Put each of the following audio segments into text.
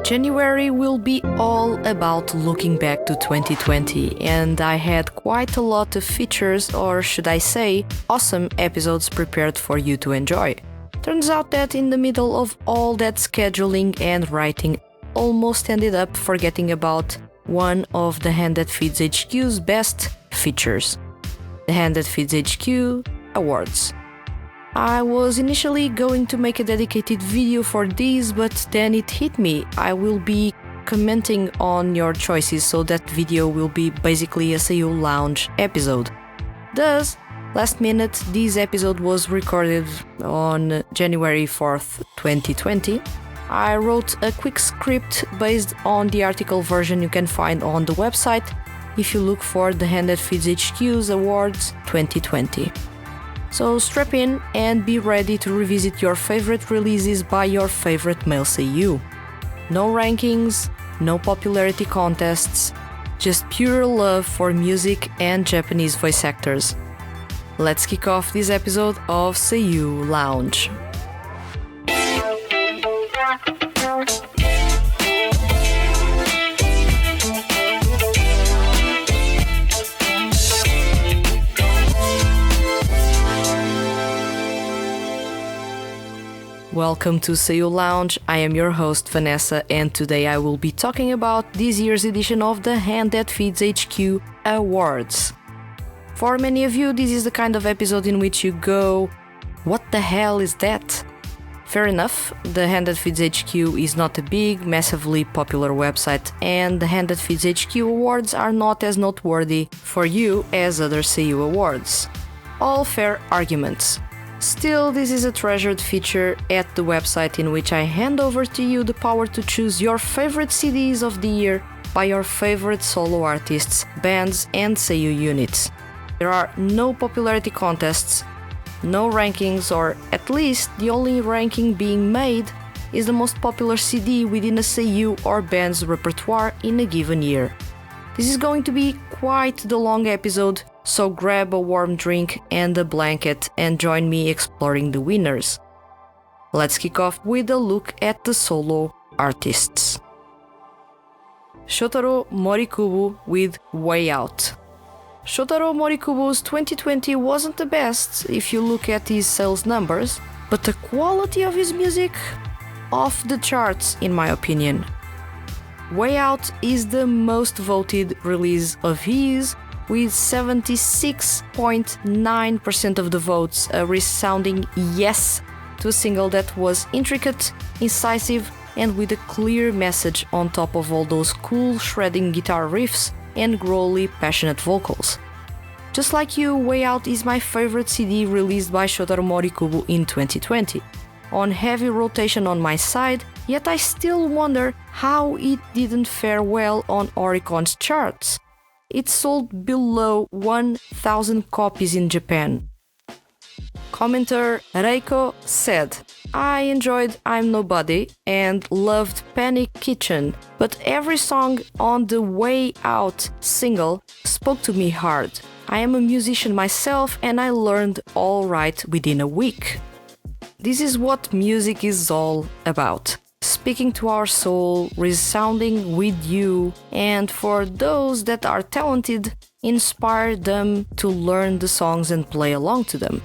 January will be all about looking back to 2020, and I had quite a lot of features, or should I say, awesome episodes prepared for you to enjoy. Turns out that in the middle of all that scheduling and writing, almost ended up forgetting about one of the Hand That Feeds HQ's best features, the Hand That Feeds HQ Awards. I was initially going to make a dedicated video for these, but then it hit me. I will be commenting on your choices, so that video will be basically a SEIU Lounge episode. Thus, last minute, this episode was recorded on January 4th, 2020. I wrote a quick script based on the article version you can find on the website if you look for the Hand That Feeds HQ's Awards 2020. So strap in and be ready to revisit your favorite releases by your favorite male SEIU. No rankings, no popularity contests, just pure love for music and Japanese voice actors. Let's kick off this episode of SEIU Lounge. Welcome to SEIU Lounge. I am your host Vanessa, and today I will be talking about this year's edition of the Hand That Feeds HQ Awards. For many of you, this is the kind of episode in which you go, what the hell is that? Fair enough, the Hand That Feeds HQ is not a big, massively popular website, and the Hand That Feeds HQ Awards are not as noteworthy for you as other SEIU awards. All fair arguments. Still, this is a treasured feature at the website in which I hand over to you the power to choose your favorite CDs of the year by your favorite solo artists, bands, and SEIU units. There are no popularity contests, no rankings, or at least the only ranking being made is the most popular CD within a SEIU or band's repertoire in a given year. This is going to be quite the long episode, so grab a warm drink and a blanket and join me exploring the winners. Let's kick off with a look at the solo artists. Shotaro Morikubo with Way Out. Shotaro Morikubo's 2020 wasn't the best if you look at his sales numbers, but the quality of his music? Off the charts in my opinion. Way Out is the most voted release of his, with 76.9% of the votes, a resounding yes to a single that was intricate, incisive, and with a clear message on top of all those cool shredding guitar riffs and growly passionate vocals. Just Like You, Way Out is my favorite CD released by Shotaro Morikubo in 2020. On heavy rotation on my side, yet I still wonder how it didn't fare well on Oricon's charts. It sold below 1,000 copies in Japan. Commenter Reiko said, I enjoyed I'm Nobody and loved Panic Kitchen, but every song on the Way Out single spoke to me hard. I am a musician myself and I learned all right within a week. This is what music is all about. Speaking to our soul, resounding with you, and for those that are talented, inspire them to learn the songs and play along to them.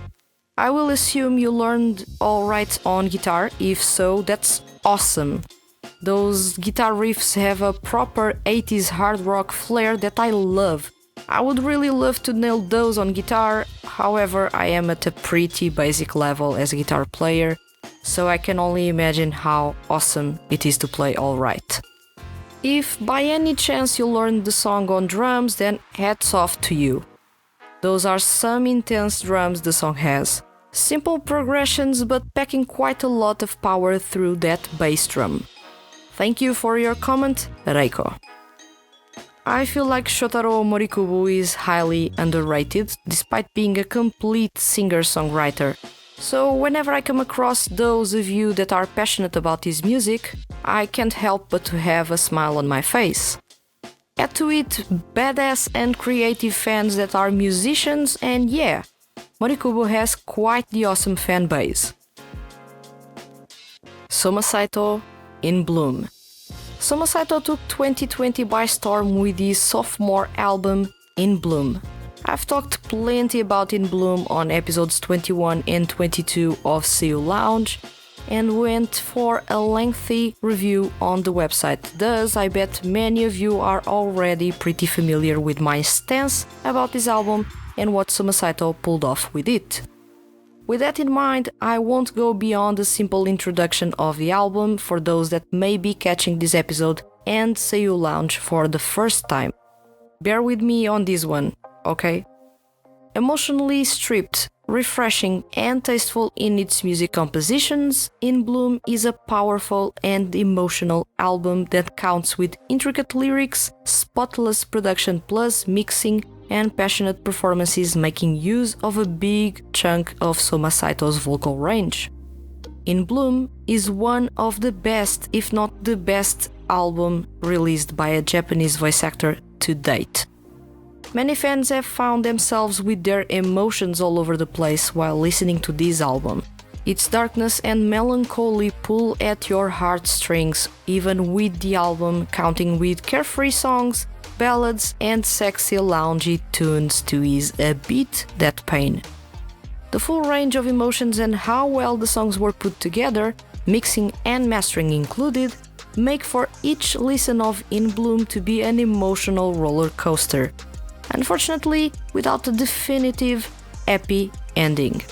I will assume you learned all right on guitar. If so, that's awesome. Those guitar riffs have a proper 80s hard rock flair that I love. I would really love to nail those on guitar, however, I am at a pretty basic level as a guitar player, so I can only imagine how awesome it is to play all right. If by any chance you learned the song on drums, then hats off to you. Those are some intense drums the song has. Simple progressions but packing quite a lot of power through that bass drum. Thank you for your comment, Reiko. I feel like Shotaro Morikubo is highly underrated despite being a complete singer-songwriter. So whenever I come across those of you that are passionate about his music, I can't help but to have a smile on my face. Add to it badass and creative fans that are musicians, and yeah, Morikubo has quite the awesome fan base. Soma Saito, In Bloom. Soma Saito took 2020 by storm with his sophomore album, In Bloom. I've talked plenty about In Bloom on episodes 21 and 22 of Seiyu Lounge, and went for a lengthy review on the website. Thus, I bet many of you are already pretty familiar with my stance about this album and what Soma Saito pulled off with it. With that in mind, I won't go beyond a simple introduction of the album for those that may be catching this episode and Seiyu Lounge for the first time. Bear with me on this one, okay? Emotionally stripped, refreshing and tasteful in its music compositions, In Bloom is a powerful and emotional album that counts with intricate lyrics, spotless production plus mixing, and passionate performances making use of a big chunk of Soma Saito's vocal range. In Bloom is one of the best, if not the best, album released by a Japanese voice actor to date. Many fans have found themselves with their emotions all over the place while listening to this album. Its darkness and melancholy pull at your heartstrings, even with the album counting with carefree songs, ballads and sexy loungy tunes to ease a bit that pain. The full range of emotions and how well the songs were put together, mixing and mastering included, make for each listen of In Bloom to be an emotional roller coaster. Unfortunately, without a definitive, happy ending.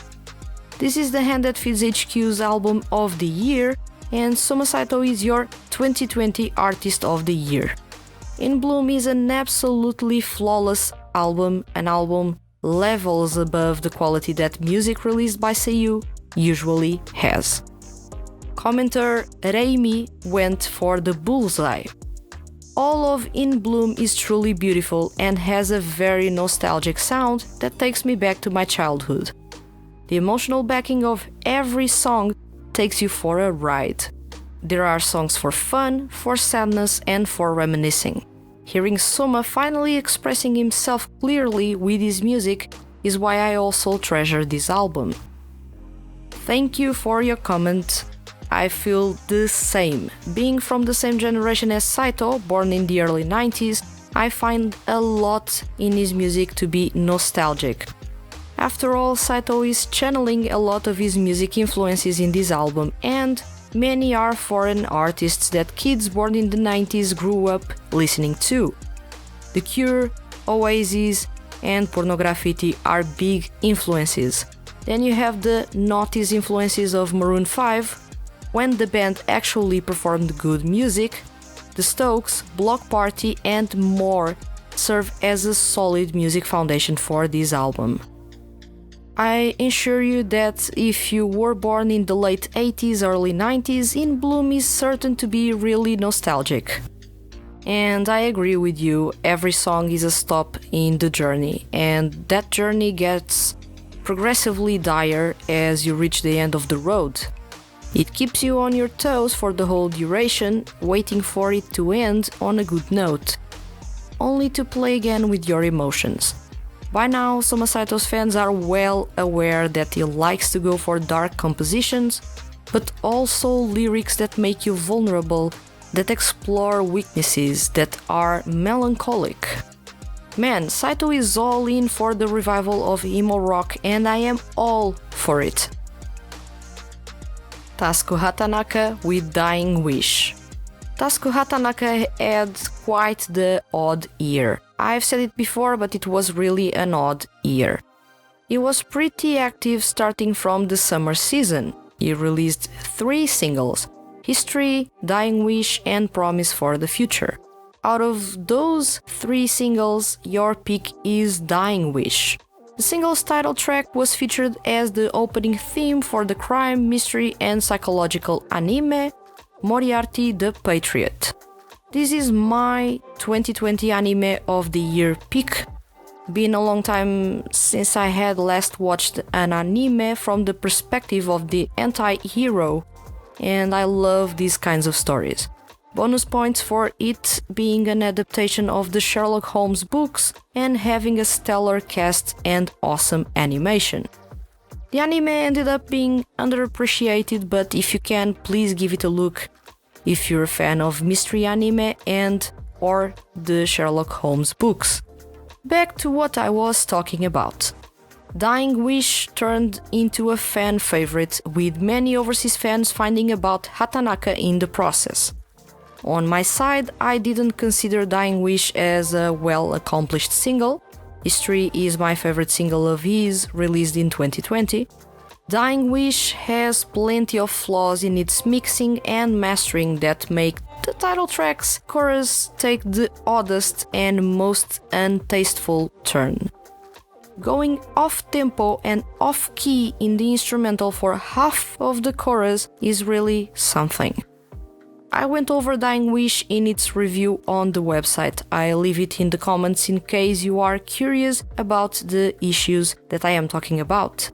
This is the Hand That Feeds HQ's album of the year, and Soma Saito is your 2020 Artist of the Year. In Bloom is an absolutely flawless album, an album levels above the quality that music released by Seiyu usually has. Commenter Reimi went for the bullseye. All of In Bloom is truly beautiful and has a very nostalgic sound that takes me back to my childhood. The emotional backing of every song takes you for a ride. There are songs for fun, for sadness, and for reminiscing. Hearing Soma finally expressing himself clearly with his music is why I also treasure this album. Thank you for your comment. I feel the same. Being from the same generation as Saito, born in the early 90s, I find a lot in his music to be nostalgic. After all, Saito is channeling a lot of his music influences in this album, and many are foreign artists that kids born in the 90s grew up listening to. The Cure, Oasis, and Pornograffitti are big influences. Then you have the noughties influences of Maroon 5, when the band actually performed good music. The Stokes, Block Party, and more serve as a solid music foundation for this album. I assure you that if you were born in the late 80s, early 90s, In Bloom is certain to be really nostalgic. And I agree with you, every song is a stop in the journey, and that journey gets progressively dire as you reach the end of the road. It keeps you on your toes for the whole duration, waiting for it to end on a good note, only to play again with your emotions. By now, Soma Saito's fans are well aware that he likes to go for dark compositions, but also lyrics that make you vulnerable, that explore weaknesses, that are melancholic. Man, Saito is all in for the revival of emo rock, and I am all for it. Tasuku Hatanaka with Dying Wish. Tasuku Hatanaka had quite the odd year. I've said it before, but it was really an odd year. He was pretty active starting from the summer season. He released 3 singles: History, Dying Wish, and Promise for the Future. Out of those 3 singles, your pick is Dying Wish. The single's title track was featured as the opening theme for the crime, mystery, and psychological anime Moriarty the Patriot. This is my 2020 anime of the year pick. Been a long time since I had last watched an anime from the perspective of the anti-hero, and I love these kinds of stories. Bonus points for it being an adaptation of the Sherlock Holmes books and having a stellar cast and awesome animation. The anime ended up being underappreciated, but if you can, please give it a look. if you're a fan of mystery anime and or the Sherlock Holmes books. Back to what I was talking about. Dying Wish turned into a fan favorite, with many overseas fans finding about Hatanaka in the process. On my side, I didn't consider Dying Wish as a well-accomplished single. History is my favorite single of his, released in 2020. Dying Wish has plenty of flaws in its mixing and mastering that make the title track's chorus take the oddest and most untasteful turn. Going off-tempo and off-key in the instrumental for half of the chorus is really something. I went over Dying Wish in its review on the website. I'll leave it in the comments in case you are curious about the issues that I am talking about.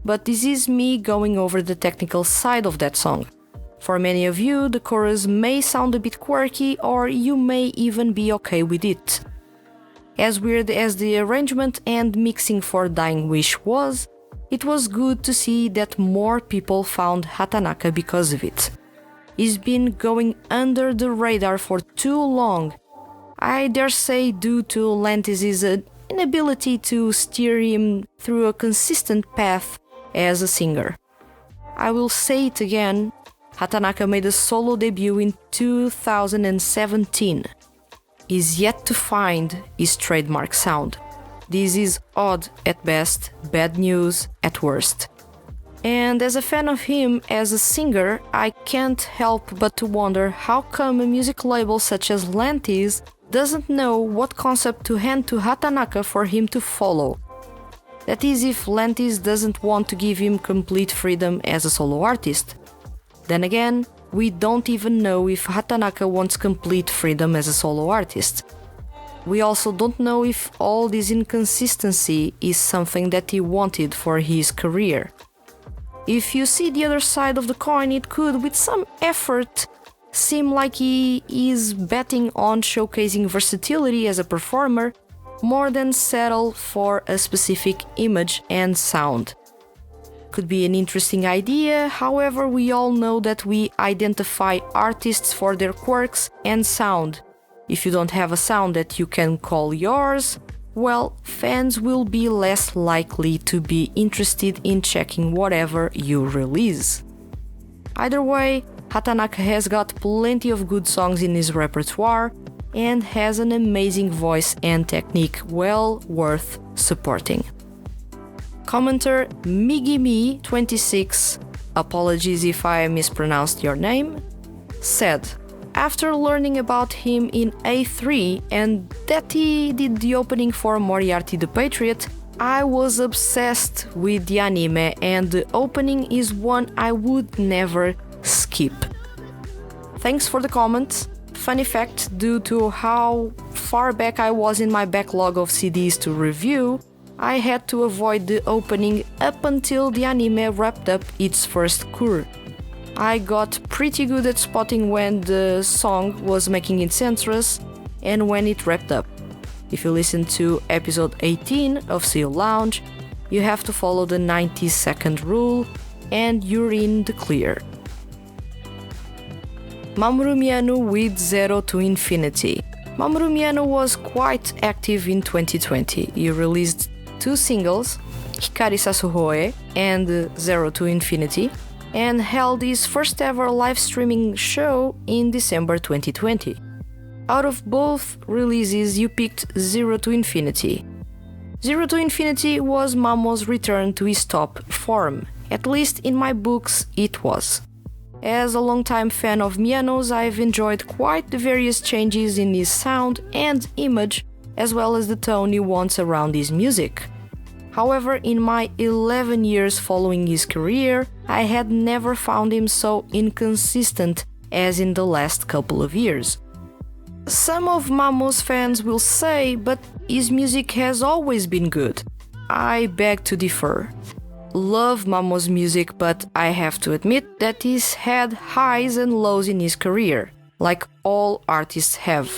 But this is me going over the technical side of that song. For many of you, the chorus may sound a bit quirky, or you may even be okay with it. As weird as the arrangement and mixing for Dying Wish was, it was good to see that more people found Hatanaka because of it. He's been going under the radar for too long, I dare say due to Lantis' inability to steer him through a consistent path as a singer. I will say it again, Hatanaka made a solo debut in 2017. He's yet to find his trademark sound. This is odd at best, bad news at worst. And as a fan of him as a singer, I can't help but to wonder how come a music label such as Lantis doesn't know what concept to hand to Hatanaka for him to follow. That is, if Lantis doesn't want to give him complete freedom as a solo artist. Then again, we don't even know if Hatanaka wants complete freedom as a solo artist. We also don't know if all this inconsistency is something that he wanted for his career. If you see the other side of the coin, it could, with some effort, seem like he is betting on showcasing versatility as a performer more than settle for a specific image and sound. Could be an interesting idea, however, we all know that we identify artists for their quirks and sound. If you don't have a sound that you can call yours, well, fans will be less likely to be interested in checking whatever you release. Either way, Hatanaka has got plenty of good songs in his repertoire and has an amazing voice and technique well worth supporting. Commenter Migimi26, apologies if I mispronounced your name, said, after learning about him in A3 and that he did the opening for Moriarty the Patriot, I was obsessed with the anime and the opening is one I would never skip. Thanks for the comment. Funny fact, due to how far back I was in my backlog of CDs to review, I had to avoid the opening up until the anime wrapped up its first cour. I got pretty good at spotting when the song was making its entrance and when it wrapped up. If you listen to episode 18 of Seal Lounge, you have to follow the 90-second rule and you're in the clear. Mamoru Miyano with Zero to Infinity. Mamoru Miyano was quite active in 2020. He released 2 singles, Hikari Sasuhoe and Zero to Infinity, and held his first ever live streaming show in December 2020. Out of both releases, you picked Zero to Infinity. Zero to Infinity was Mamo's return to his top form, at least in my books it was. As a longtime fan of Miyano's, I've enjoyed quite the various changes in his sound and image, as well as the tone he wants around his music. However, in my 11 years following his career, I had never found him so inconsistent as in the last couple of years. Some of Mamo's fans will say, but his music has always been good. I beg to differ. Love Mamo's music, but I have to admit that he's had highs and lows in his career, like all artists have.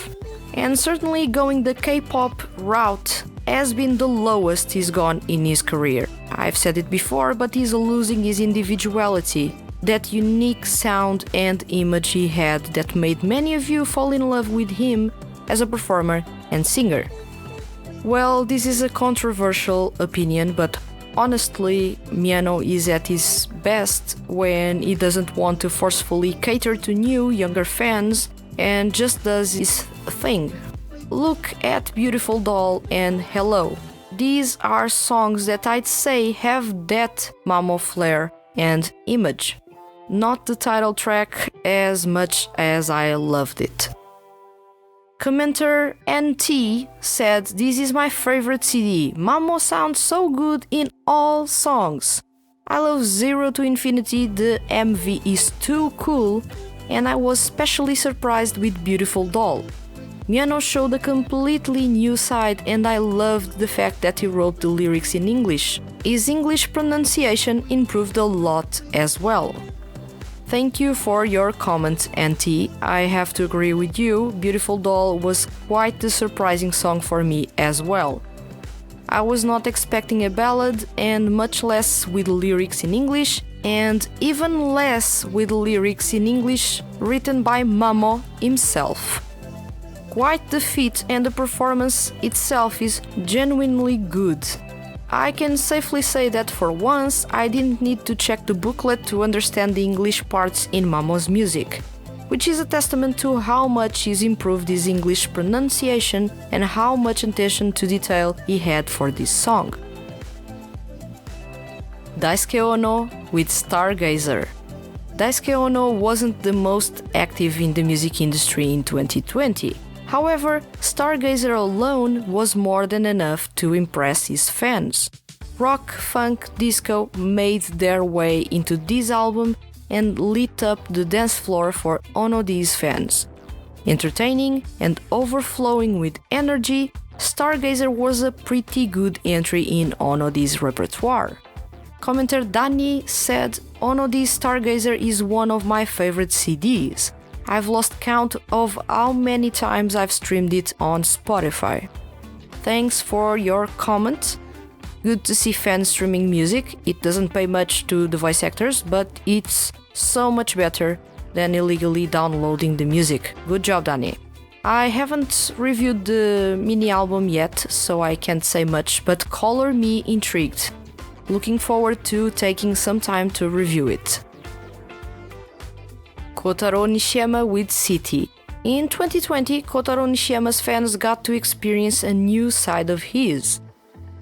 And certainly going the K-pop route has been the lowest he's gone in his career. I've said it before, but he's losing his individuality, that unique sound and image he had that made many of you fall in love with him as a performer and singer. Well, this is a controversial opinion, but honestly, Miano is at his best when he doesn't want to forcefully cater to new, younger fans and just does his thing. Look at Beautiful Doll and Hello. These are songs that I'd say have that Mamo flair and image. Not the title track as much as I loved it. Commenter NT said, "This is my favorite CD. Mamo sounds so good in all songs. I love Zero to Infinity, the MV is too cool, and I was especially surprised with Beautiful Doll. Miano showed a completely new side and I loved the fact that he wrote the lyrics in English. His English pronunciation improved a lot as well." Thank you for your comment, NT. I have to agree with you, Beautiful Doll was quite the surprising song for me as well. I was not expecting a ballad, and much less with lyrics in English, and even less with lyrics in English written by Mamo himself. Quite the feat, and the performance itself is genuinely good. I can safely say that for once I didn't need to check the booklet to understand the English parts in Mamo's music, which is a testament to how much he's improved his English pronunciation and how much attention to detail he had for this song. Daisuke Ono with Stargazer. Daisuke Ono wasn't the most active in the music industry in 2020. However, Stargazer alone was more than enough to impress his fans. Rock, funk, disco made their way into this album and lit up the dance floor for Ono D's fans. Entertaining and overflowing with energy, Stargazer was a pretty good entry in Ono D's repertoire. Commenter Dani said, "Ono D's Stargazer is one of my favorite CDs. I've lost count of how many times I've streamed it on Spotify." Thanks for your comment. Good to see fans streaming music. It doesn't pay much to the voice actors, but it's so much better than illegally downloading the music. Good job, Dani. I haven't reviewed the mini album yet, so I can't say much, but color me intrigued. Looking forward to taking some time to review it. Kotaro Nishiyama with City. In 2020, Kotaro Nishiyama's fans got to experience a new side of his.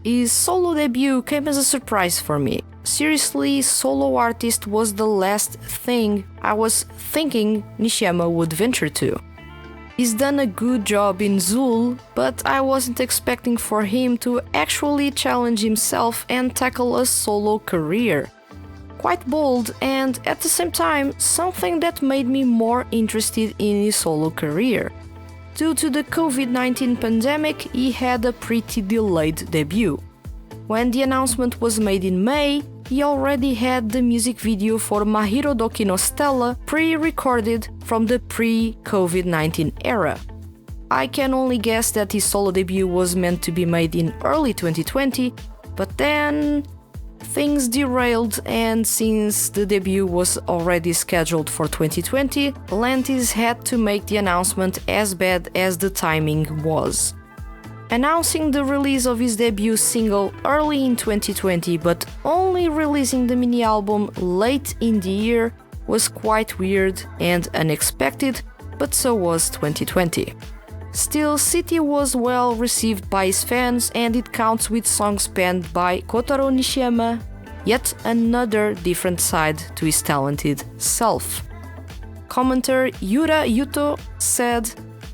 His solo debut came as a surprise for me. Seriously, solo artist was the last thing I was thinking Nishiyama would venture to. He's done a good job in Zul, but I wasn't expecting for him to actually challenge himself and tackle a solo career. Quite bold, and at the same time, something that made me more interested in his solo career. Due to the COVID-19 pandemic, he had a pretty delayed debut. When the announcement was made in May, he already had the music video for Mahiro Doki no Stella pre-recorded from the pre-COVID-19 era. I can only guess that his solo debut was meant to be made in early 2020, but then things derailed, and since the debut was already scheduled for 2020, Lantis had to make the announcement as bad as the timing was. Announcing the release of his debut single early in 2020 but only releasing the mini album late in the year was quite weird and unexpected, but so was 2020. Still, City was well received by his fans, and it counts with songs penned by Kotaro Nishiyama, yet another different side to his talented self. Commenter Yura Yuto said,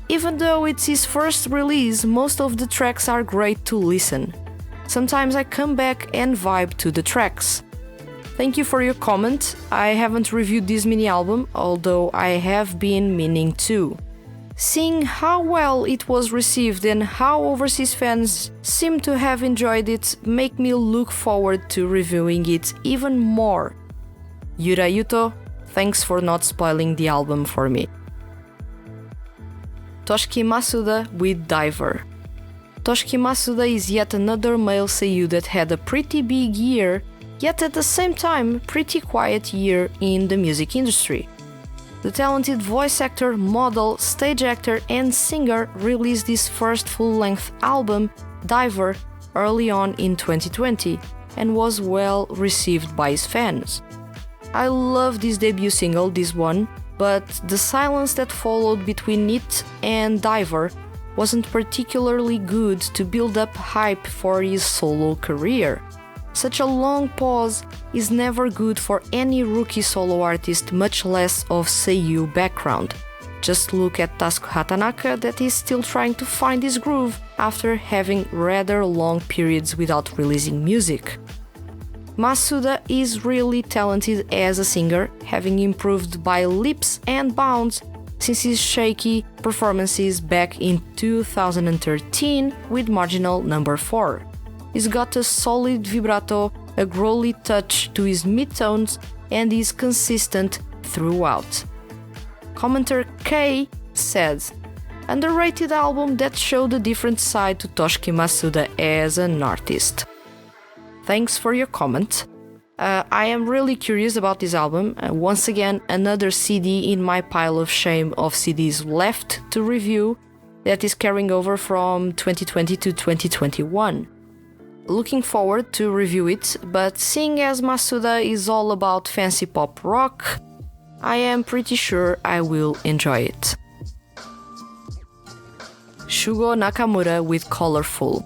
"Even though it's his first release, most of the tracks are great to listen. Sometimes I come back and vibe to the tracks." Thank you for your comment. I haven't reviewed this mini album, although I have been meaning to. Seeing how well it was received and how overseas fans seem to have enjoyed it make me look forward to reviewing it even more. Yura Yuto, thanks for not spoiling the album for me. Toshiki Masuda with Diver. Toshiki Masuda is yet another male seiyuu that had a pretty big year yet at the same time, pretty quiet year in the music industry. The talented voice actor, model, stage actor, and singer released his first full-length album, Diver, early on in 2020 and was well received by his fans. I loved his debut single, this one, but the silence that followed between it and Diver wasn't particularly good to build up hype for his solo career. Such a long pause is never good for any rookie solo artist, much less of seiyuu background. Just look at Tasuku Hatanaka that is still trying to find his groove after having rather long periods without releasing music. Masuda is really talented as a singer, having improved by leaps and bounds since his shaky performances back in 2013 with Marginal Number 4. He's got a solid vibrato, a growly touch to his midtones, and is consistent throughout. Commenter K said, "Underrated album that showed a different side to Toshiki Masuda as an artist." Thanks for your comment. I am really curious about this album. Once again, another CD in my pile of shame of CDs left to review that is carrying over from 2020 to 2021. Looking forward to review it, but seeing as Masuda is all about fancy pop rock, I am pretty sure I will enjoy it. Shugo Nakamura with Colorful.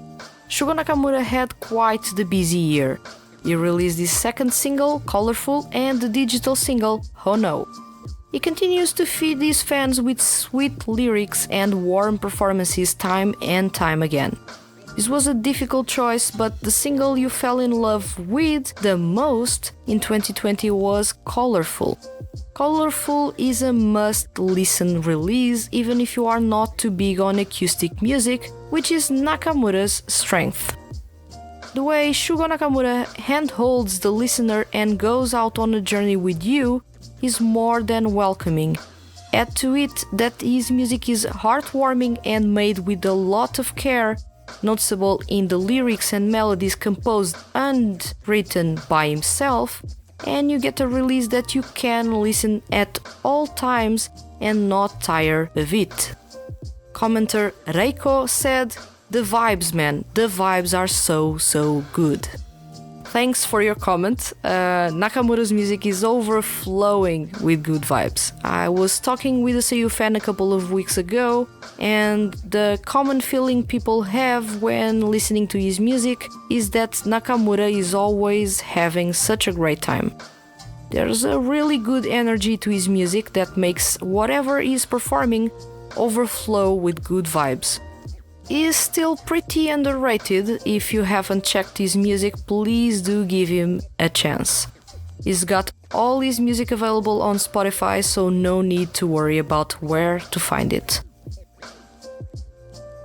Shugo Nakamura had quite the busy year. He released his second single, Colorful, and the digital single, Hono. He continues to feed his fans with sweet lyrics and warm performances time and time again. This was a difficult choice, but the single you fell in love with the most in 2020 was Colorful. Colorful is a must-listen release even if you are not too big on acoustic music, which is Nakamura's strength. The way Shugo Nakamura handholds the listener and goes out on a journey with you is more than welcoming. Add to it that his music is heartwarming and made with a lot of care, noticeable in the lyrics and melodies composed and written by himself, and you get a release that you can listen at all times and not tire of it. Commenter Reiko said, "The vibes, man, the vibes are so good." Thanks for your comment. Nakamura's music is overflowing with good vibes. I was talking with a seiyuu fan a couple of weeks ago, and the common feeling people have when listening to his music is that Nakamura is always having such a great time. There's a really good energy to his music that makes whatever he's performing overflow with good vibes. He is still pretty underrated. If you haven't checked his music, please do give him a chance. He's got all his music available on Spotify, so no need to worry about where to find it.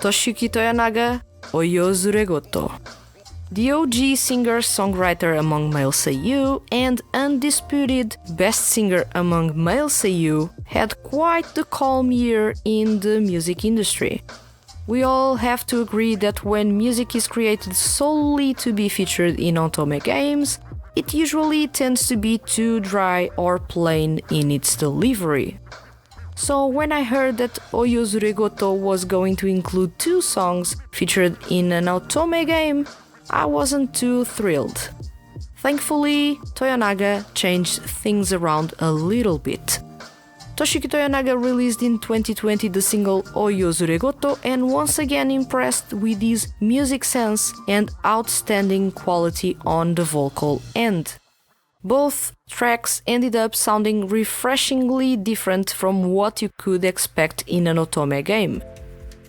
Toshiyuki Toyonaga, Oyozure Goto. The OG singer-songwriter among male seiyuu and undisputed best singer among male seiyuu had quite the calm year in the music industry. We all have to agree that when music is created solely to be featured in otome games, it usually tends to be too dry or plain in its delivery. So when I heard that Oyozure Goto was going to include 2 songs featured in an otome game, I wasn't too thrilled. Thankfully, Toyonaga changed things around a little bit. Toshiyuki Toyonaga released in 2020 the single Oyozure Goto and once again impressed with his music sense and outstanding quality on the vocal end. Both tracks ended up sounding refreshingly different from what you could expect in an otome game.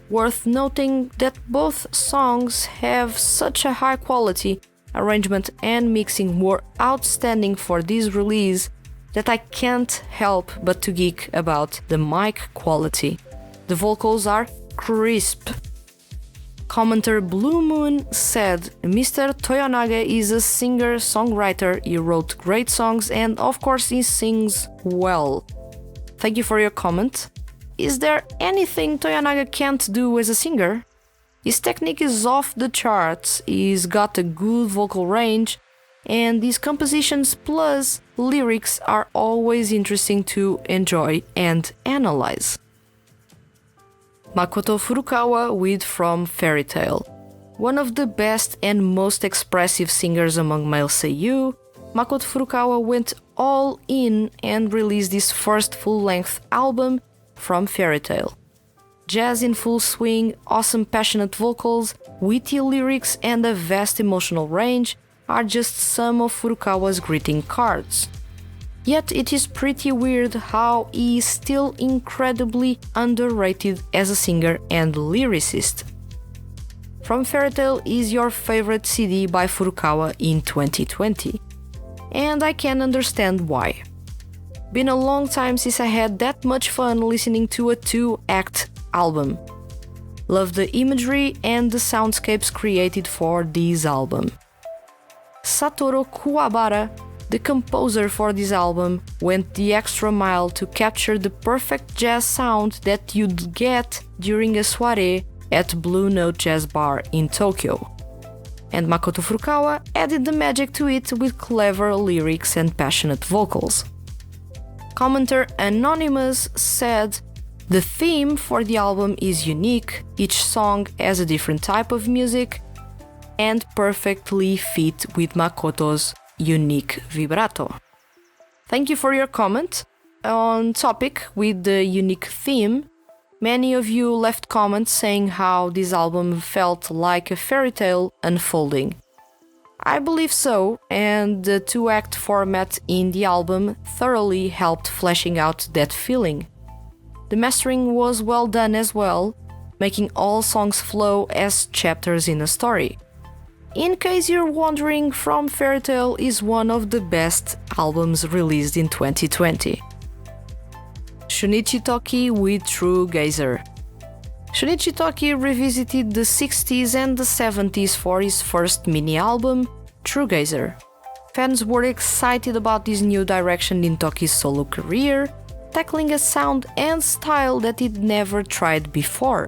Worth noting that both songs have such a high quality, arrangement and mixing were outstanding for this release that I can't help but to geek about the mic quality. The vocals are crisp. Commenter Blue Moon said, "Mr. Toyonaga is a singer-songwriter, he wrote great songs and of course he sings well." Thank you for your comment. Is there anything Toyonaga can't do as a singer? His technique is off the charts, he's got a good vocal range, and these compositions plus lyrics are always interesting to enjoy and analyze. Makoto Furukawa with From Fairy Tail. One of the best and most expressive singers among male seiyuu, Makoto Furukawa went all in and released his first full-length album, From Fairy Tail. Jazz in full swing, awesome passionate vocals, witty lyrics and a vast emotional range are just some of Furukawa's greeting cards. Yet it is pretty weird how he is still incredibly underrated as a singer and lyricist. From Fairy Tail is your favorite CD by Furukawa in 2020. And I can understand why. Been a long time since I had that much fun listening to a 2-act album. Love the imagery and the soundscapes created for this album. Satoru Kuwabara, the composer for this album, went the extra mile to capture the perfect jazz sound that you'd get during a soiree at Blue Note Jazz Bar in Tokyo. And Makoto Furukawa added the magic to it with clever lyrics and passionate vocals. Commenter Anonymous said, "The theme for the album is unique, each song has a different type of music, and perfectly fit with Makoto's unique vibrato." Thank you for your comment. On topic with the unique theme, many of you left comments saying how this album felt like a fairy tale unfolding. I believe so, and the 2-act format in the album thoroughly helped fleshing out that feeling. The mastering was well done as well, making all songs flow as chapters in a story. In case you're wondering, From Fairy Tail is one of the best albums released in 2020. Shunichi Toki with True Gazer. Shunichi Toki revisited the 60s and the 70s for his first mini-album, True Gazer. Fans were excited about this new direction in Toki's solo career, tackling a sound and style that he'd never tried before.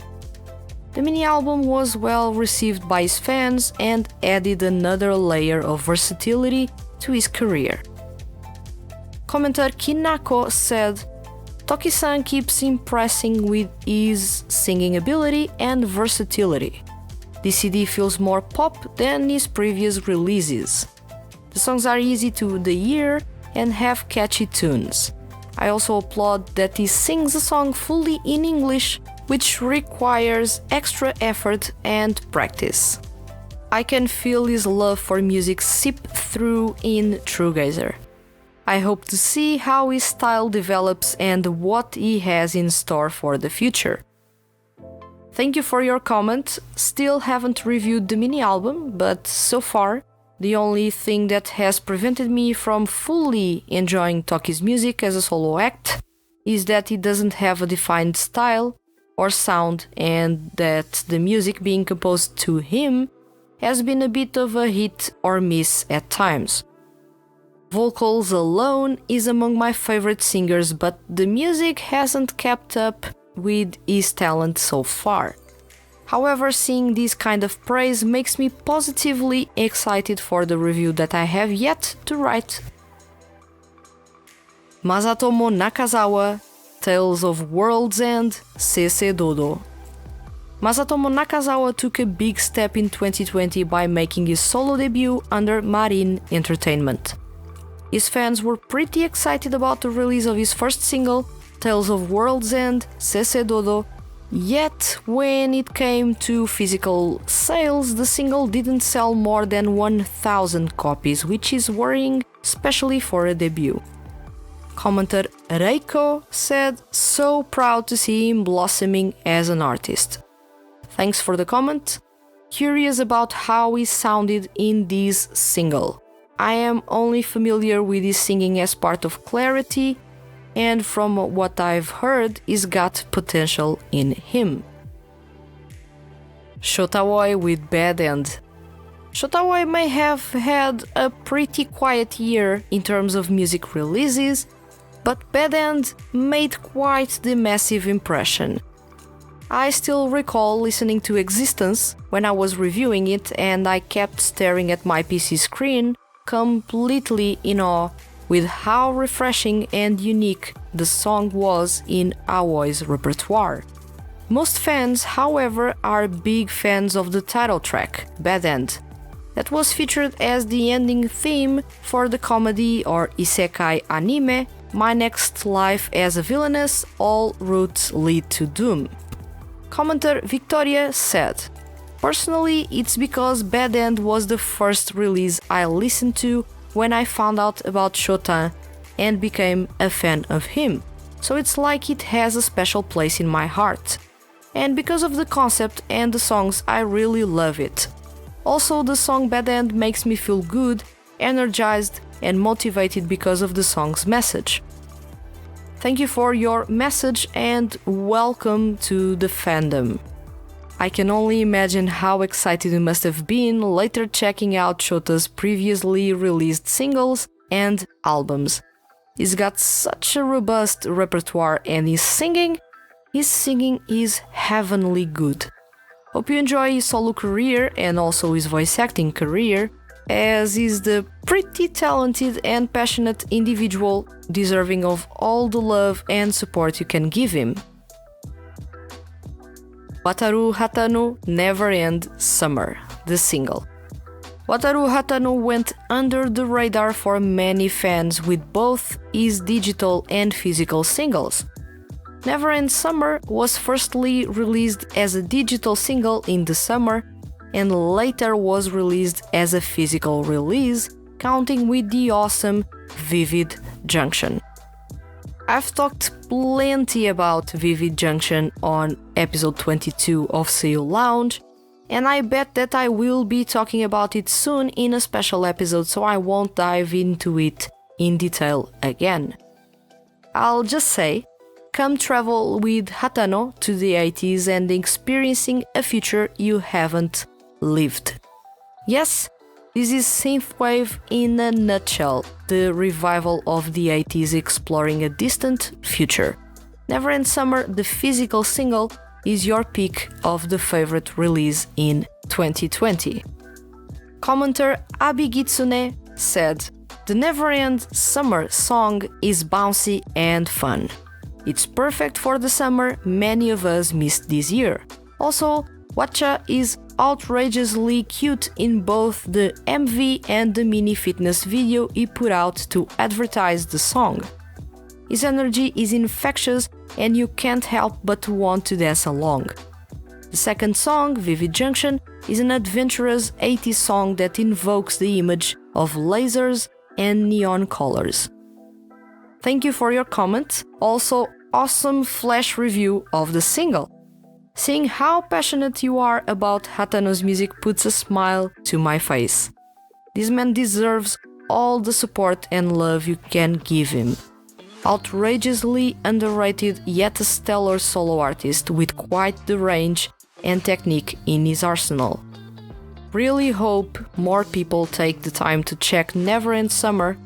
The mini-album was well received by his fans and added another layer of versatility to his career. Commenter Kinako said, "Toki-san keeps impressing with his singing ability and versatility. This CD feels more pop than his previous releases. The songs are easy to the ear and have catchy tunes. I also applaud that he sings a song fully in English, which requires extra effort and practice. I can feel his love for music seep through in True Gazer. I hope to see how his style develops and what he has in store for the future." Thank you for your comment. Still haven't reviewed the mini-album, but so far, the only thing that has prevented me from fully enjoying Toki's music as a solo act is that he doesn't have a defined style or sound, and that the music being composed to him has been a bit of a hit or miss at times. Vocals alone is among my favorite singers, but the music hasn't kept up with his talent so far. However, seeing this kind of praise makes me positively excited for the review that I have yet to write. Masatomo Nakazawa, Tales of World's End, Sese Dodo. Masatomo Nakazawa took a big step in 2020 by making his solo debut under Marin Entertainment. His fans were pretty excited about the release of his first single, Tales of World's End, Sese Dodo, yet when it came to physical sales, the single didn't sell more than 1,000 copies, which is worrying, especially for a debut. Commenter Reiko said, "So proud to see him blossoming as an artist." Thanks for the comment. Curious about how he sounded in this single. I am only familiar with his singing as part of Clarity, and from what I've heard, he's got potential in him. Shotawoi with Bad End. Shotawoi may have had a pretty quiet year in terms of music releases, but Bad End made quite the massive impression. I still recall listening to Existence when I was reviewing it, and I kept staring at my PC screen completely in awe with how refreshing and unique the song was in Aoi's repertoire. Most fans, however, are big fans of the title track, Bad End, that was featured as the ending theme for the comedy or isekai anime My Next Life as a Villainess, All Routes Lead to Doom. Commenter Victoria said, "Personally, it's because Bad End was the first release I listened to when I found out about Shotan and became a fan of him, so it's like it has a special place in my heart. And because of the concept and the songs, I really love it. Also, the song Bad End makes me feel good, energized, and motivated because of the song's message." Thank you for your message and welcome to the fandom. I can only imagine how excited you must have been later checking out Shota's previously released singles and albums. He's got such a robust repertoire and his singing is heavenly good. Hope you enjoy his solo career and also his voice acting career, as he's the pretty talented and passionate individual deserving of all the love and support you can give him. Wataru Hatano Never End Summer, the single. Wataru Hatano went under the radar for many fans with both his digital and physical singles. Never End Summer was firstly released as a digital single in the summer and later was released as a physical release, counting with the awesome Vivid Junction. I've talked plenty about Vivid Junction on episode 22 of Seiyu Lounge, and I bet that I will be talking about it soon in a special episode, so I won't dive into it in detail again. I'll just say, come travel with Hatano to the 80s and experiencing a future you haven't lived. Yes, this is synthwave in a nutshell, the revival of the 80s exploring a distant future. Never End Summer, the physical single, is your pick of the favorite release in 2020. Commenter Abigitsune said, "The Never End Summer song is bouncy and fun. It's perfect for the summer many of us missed this year. Also, Watcha is outrageously cute in both the MV and the mini fitness video he put out to advertise the song. His energy is infectious and you can't help but want to dance along. The second song, Vivid Junction, is an adventurous 80s song that invokes the image of lasers and neon colors." Thank you for your comment. Also, awesome flash review of the single. Seeing how passionate you are about Hatano's music puts a smile to my face. This man deserves all the support and love you can give him. Outrageously underrated yet a stellar solo artist with quite the range and technique in his arsenal. Really hope more people take the time to check Never End Summer,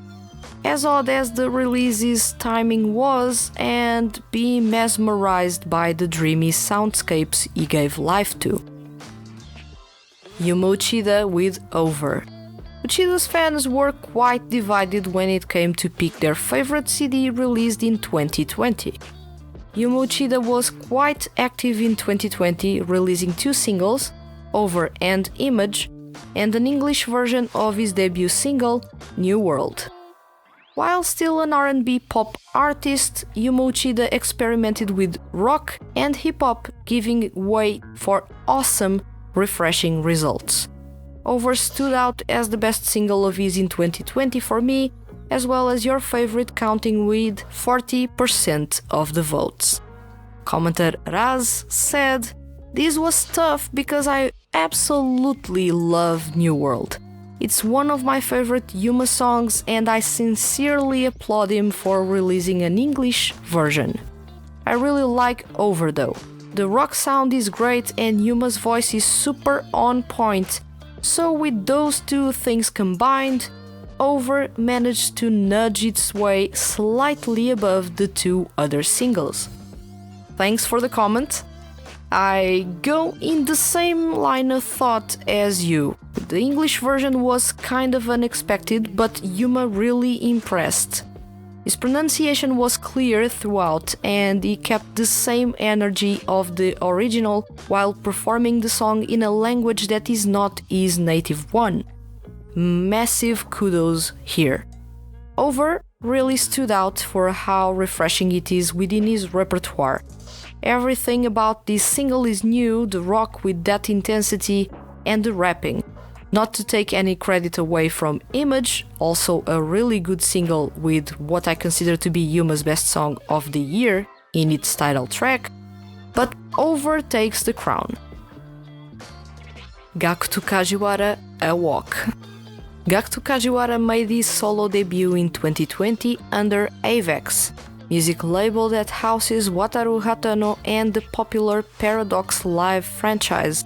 as odd as the release's timing was, and be mesmerized by the dreamy soundscapes he gave life to. Yuma Uchida with Over. Uchida's fans were quite divided when it came to pick their favorite CD released in 2020. Yuma Uchida was quite active in 2020, releasing 2 singles, Over and Image, and an English version of his debut single, New World. While still an R&B pop artist, Yuma Uchida experimented with rock and hip-hop, giving way for awesome, refreshing results. Over stood out as the best single of his in 2020 for me, as well as your favorite, counting with 40% of the votes. Commenter Raz said, "This was tough because I absolutely love New World. It's one of my favorite Yuma songs and I sincerely applaud him for releasing an English version. I really like Over though. The rock sound is great and Yuma's voice is super on point, so with those two things combined, Over managed to nudge its way slightly above the 2 other singles." Thanks for the comment. I go in the same line of thought as you. The English version was kind of unexpected, but Yuma really impressed. His pronunciation was clear throughout, and he kept the same energy of the original while performing the song in a language that is not his native one. Massive kudos here. Over really stood out for how refreshing it is within his repertoire. Everything about this single is new, the rock with that intensity and the rapping. Not to take any credit away from Image, also a really good single with what I consider to be Yuma's best song of the year in its title track, but Over takes the crown. Gakuto Kajiwara, A Walk. Gakuto Kajiwara made his solo debut in 2020 under Avex, music label that houses Wataru Hatano and the popular Paradox Live franchise,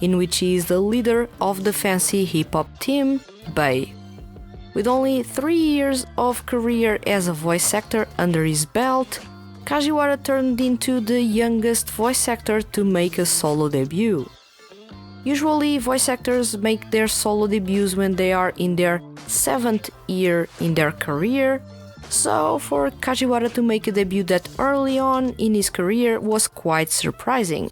in which he is the leader of the fancy hip-hop team, Bay. With only 3 years of career as a voice actor under his belt, Kajiwara turned into the youngest voice actor to make a solo debut. Usually, voice actors make their solo debuts when they are in their 7th year in their career, so for Kajiwara to make a debut that early on in his career was quite surprising.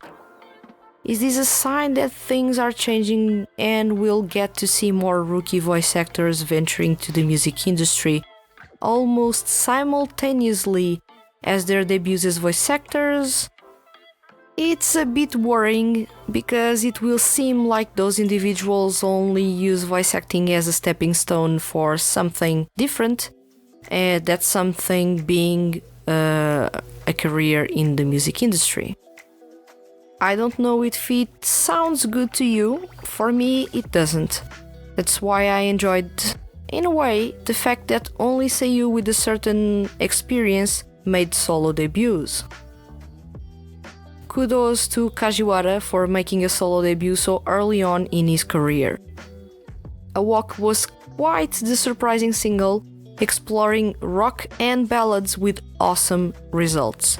Is this a sign that things are changing and we'll get to see more rookie voice actors venturing to the music industry almost simultaneously as their debuts as voice actors? It's a bit worrying because it will seem like those individuals only use voice acting as a stepping stone for something different, and that something being a career in the music industry. I don't know if it sounds good to you. For me, it doesn't. That's why I enjoyed, in a way, the fact that only seiyuu with a certain experience made solo debuts. Kudos to Kajiwara for making a solo debut so early on in his career. A Walk was quite the surprising single, exploring rock and ballads with awesome results.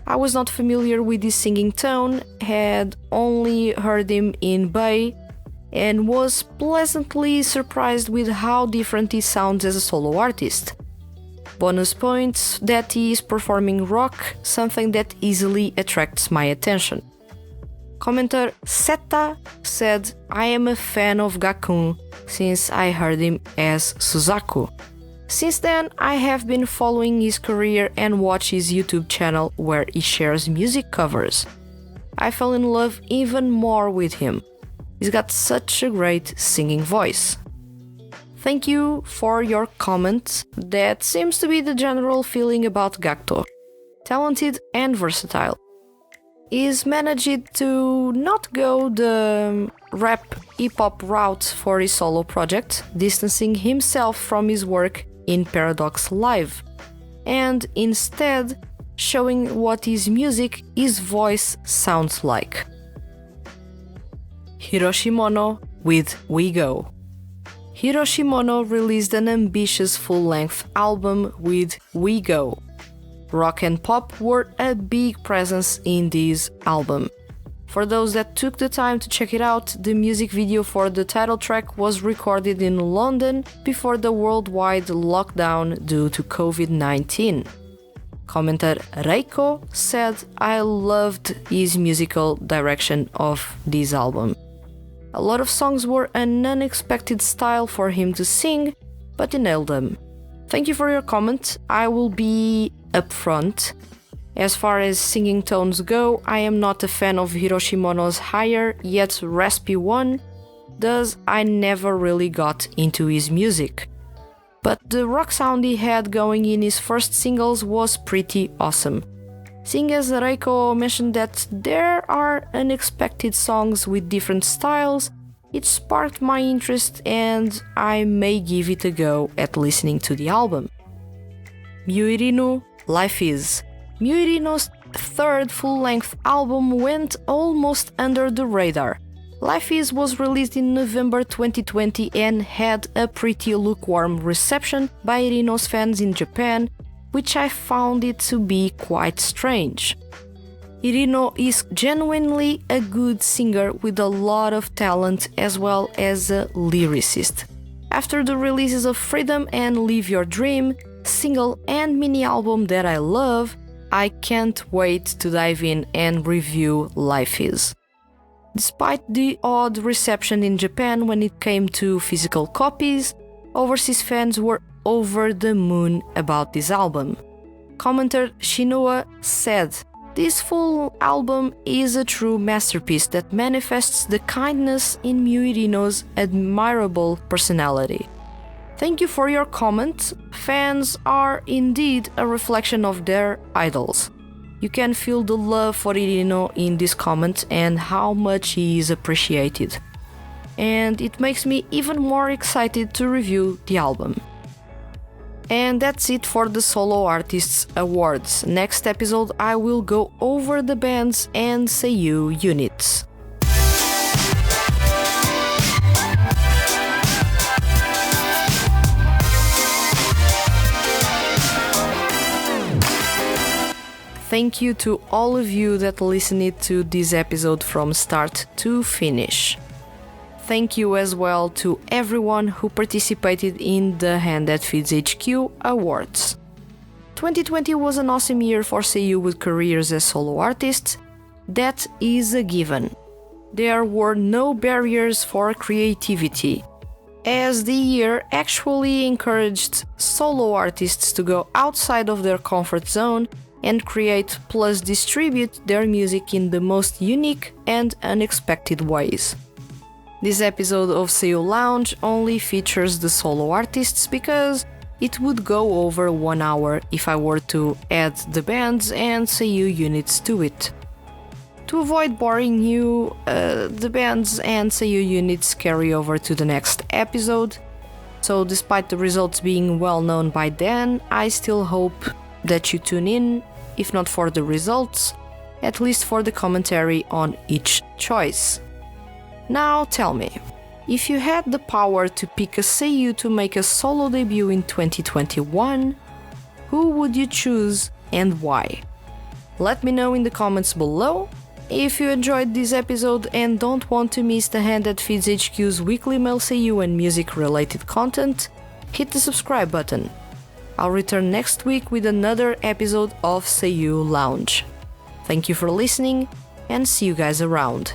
I was not familiar with his singing tone, had only heard him in Bay, and was pleasantly surprised with how different he sounds as a solo artist. Bonus points that he is performing rock, something that easily attracts my attention. Commenter Seta said, I am a fan of Gakun since I heard him as Suzaku. Since then, I have been following his career and watch his YouTube channel where he shares music covers. I fell in love even more with him. He's got such a great singing voice. Thank you for your comment. That seems to be the general feeling about Gakuto. Talented and versatile. He's managed to not go the rap hip-hop route for his solo project, distancing himself from his work in Paradox Live, and instead showing what his music, his voice sounds like. Hiroshimono with We Go. Hiroshimono released an ambitious full-length album with We Go. Rock and pop were a big presence in this album. For those that took the time to check it out, the music video for the title track was recorded in London before the worldwide lockdown due to COVID-19. Commenter Reiko said, I loved his musical direction of this album. A lot of songs were an unexpected style for him to sing, but he nailed them. Thank you for your comment. I will be upfront. As far as singing tones go, I am not a fan of Hiroshimono's higher yet raspy one, thus I never really got into his music. But the rock sound he had going in his first singles was pretty awesome. Seeing as Reiko mentioned that there are unexpected songs with different styles, it sparked my interest and I may give it a go at listening to the album. Muirinu, Life Is. Muirinu's third full-length album went almost under the radar. Life Is was released in November 2020 and had a pretty lukewarm reception by Irinu's fans in Japan, which I found it to be quite strange. Irino is genuinely a good singer with a lot of talent as well as a lyricist. After the releases of Freedom and Live Your Dream, single and mini album that I love, I can't wait to dive in and review Life Is. Despite the odd reception in Japan when it came to physical copies, overseas fans were over the moon about this album. Commenter Shinua said, "This full album is a true masterpiece that manifests the kindness in Miu Irino's admirable personality." Thank you for your comment. Fans are indeed a reflection of their idols. You can feel the love for Irino in this comment and how much he is appreciated. And it makes me even more excited to review the album. And that's it for the Solo Artists Awards. Next episode I will go over the bands and seiyuu units. Thank you to all of you that listened to this episode from start to finish. Thank you as well to everyone who participated in the Hand That Feeds HQ Awards. 2020 was an awesome year for seiyuu with careers as solo artists. That is a given. There were no barriers for creativity, as the year actually encouraged solo artists to go outside of their comfort zone and create plus distribute their music in the most unique and unexpected ways. This episode of Seiyuu Lounge only features the solo artists because it would go over 1 hour if I were to add the bands and seiyuu units to it. To avoid boring you, the bands and seiyuu units carry over to the next episode, so despite the results being well known by then, I still hope that you tune in, if not for the results, at least for the commentary on each choice. Now tell me, if you had the power to pick a seiyuu to make a solo debut in 2021, who would you choose and why? Let me know in the comments below. If you enjoyed this episode and don't want to miss the Hand That Feeds HQ's weekly male seiyuu and music related content, hit the subscribe button. I'll return next week with another episode of Seiyuu Lounge. Thank you for listening and see you guys around.